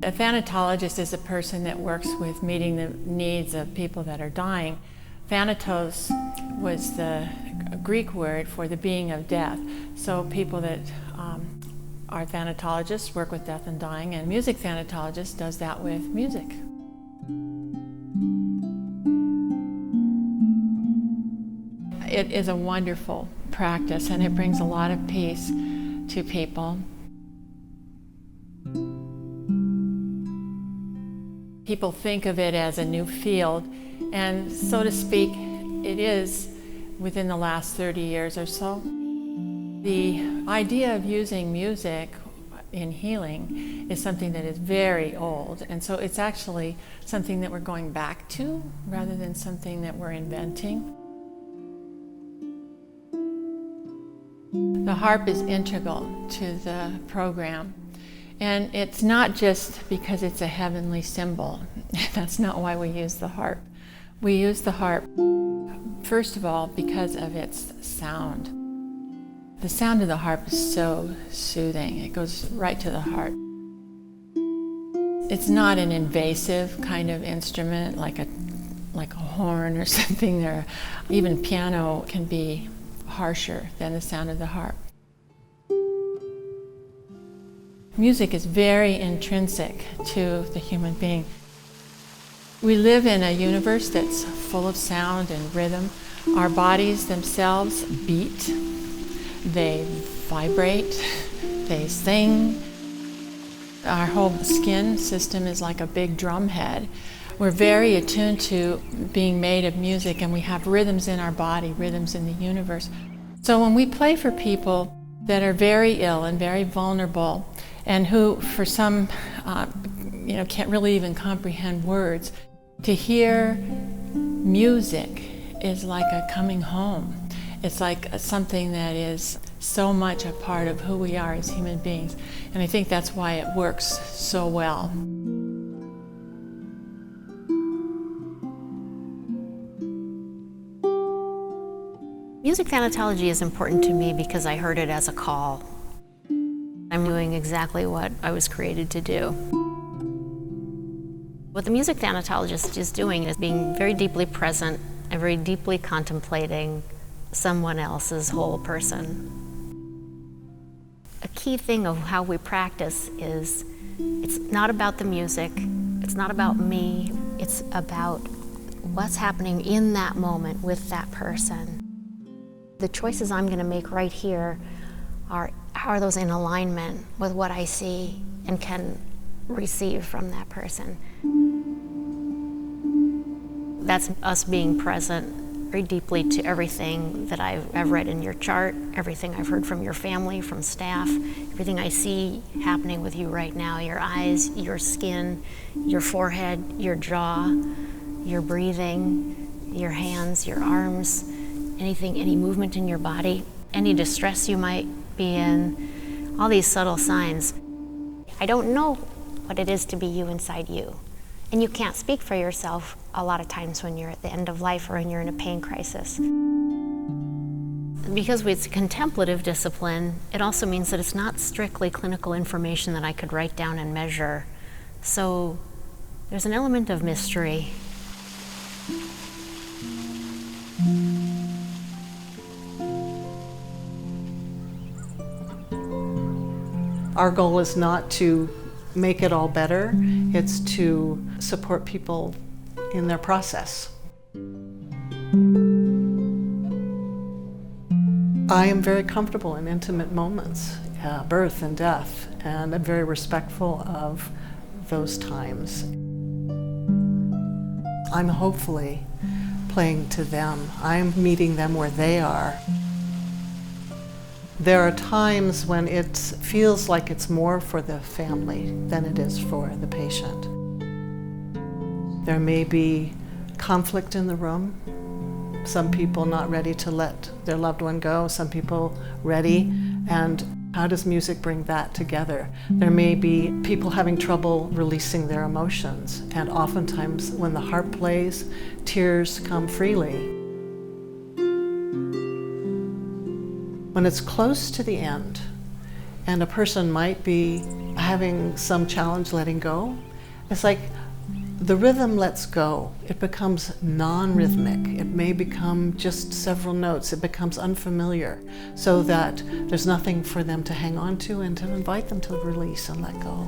A thanatologist is a person that works with meeting the needs of people that are dying. Thanatos was the Greek word for the being of death. So people that are thanatologists work with death and dying, and music-thanatologist does that with music. It is a wonderful practice, and it brings a lot of peace to people. People think of it as a new field, and so to speak, it is within the last 30 years or so. The idea of using music in healing is something that is very old, and so it's actually something that we're going back to rather than something that we're inventing. The harp is integral to the program, and it's not just because it's a heavenly symbol. That's not why we use the harp. We use the harp, first of all, because of its sound. The sound of the harp is so soothing. It goes right to the heart. It's not an invasive kind of instrument like a horn or something. Even piano can be harsher than the sound of the harp. Music is very intrinsic to the human being. We live in a universe that's full of sound and rhythm. Our bodies themselves beat, they vibrate, they sing. Our whole skin system is like a big drum head. We're very attuned to being made of music, and we have rhythms in our body, rhythms in the universe. So when we play for people that are very ill and very vulnerable, and who for some can't really even comprehend words, to hear music is like a coming home. It's like something that is so much a part of who we are as human beings, and I think that's why it works so well. Music-thanatology is important to me because I heard it as a call. I'm doing exactly what I was created to do. What the music-thanatologist is doing is being very deeply present and very deeply contemplating someone else's whole person. A key thing of how we practice is it's not about the music, it's not about me, it's about what's happening in that moment with that person. The choices I'm going to make right here are those in alignment with what I see and can receive from that person. That's us being present very deeply to everything that I've read in your chart, everything I've heard from your family, from staff, everything I see happening with you right now, your eyes, your skin, your forehead, your jaw, your breathing, your hands, your arms, anything, any movement in your body, any distress you might be in, all these subtle signs. I don't know what it is to be you inside you. And you can't speak for yourself a lot of times when you're at the end of life or when you're in a pain crisis. Because it's a contemplative discipline, it also means that it's not strictly clinical information that I could write down and measure. So there's an element of mystery. Our goal is not to make it all better, it's to support people in their process. I am very comfortable in intimate moments, birth and death, and I'm very respectful of those times. I'm hopefully playing to them. I'm meeting them where they are. There are times when it feels like it's more for the family than it is for the patient. There may be conflict in the room. Some people not ready to let their loved one go, some people ready, and how does music bring that together? There may be people having trouble releasing their emotions, and oftentimes when the harp plays, tears come freely. When it's close to the end and a person might be having some challenge letting go, it's like the rhythm lets go. It becomes non-rhythmic. It may become just several notes. It becomes unfamiliar, so that there's nothing for them to hang on to and to invite them to release and let go.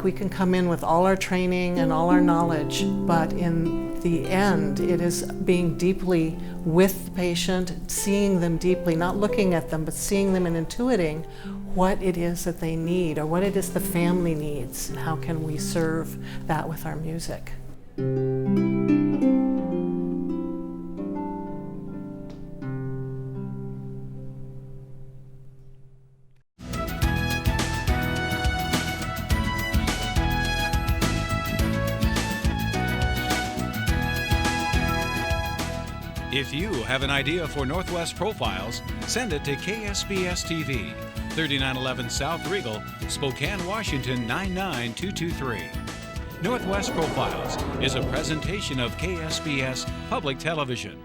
We can come in with all our training and all our knowledge, but in the end, it is being deeply with the patient, seeing them deeply, not looking at them, but seeing them and intuiting what it is that they need, or what it is the family needs, and how can we serve that with our music. If you have an idea for Northwest Profiles, send it to KSPS TV, 3911 South Regal, Spokane, Washington 99223. Northwest Profiles is a presentation of KSPS Public Television.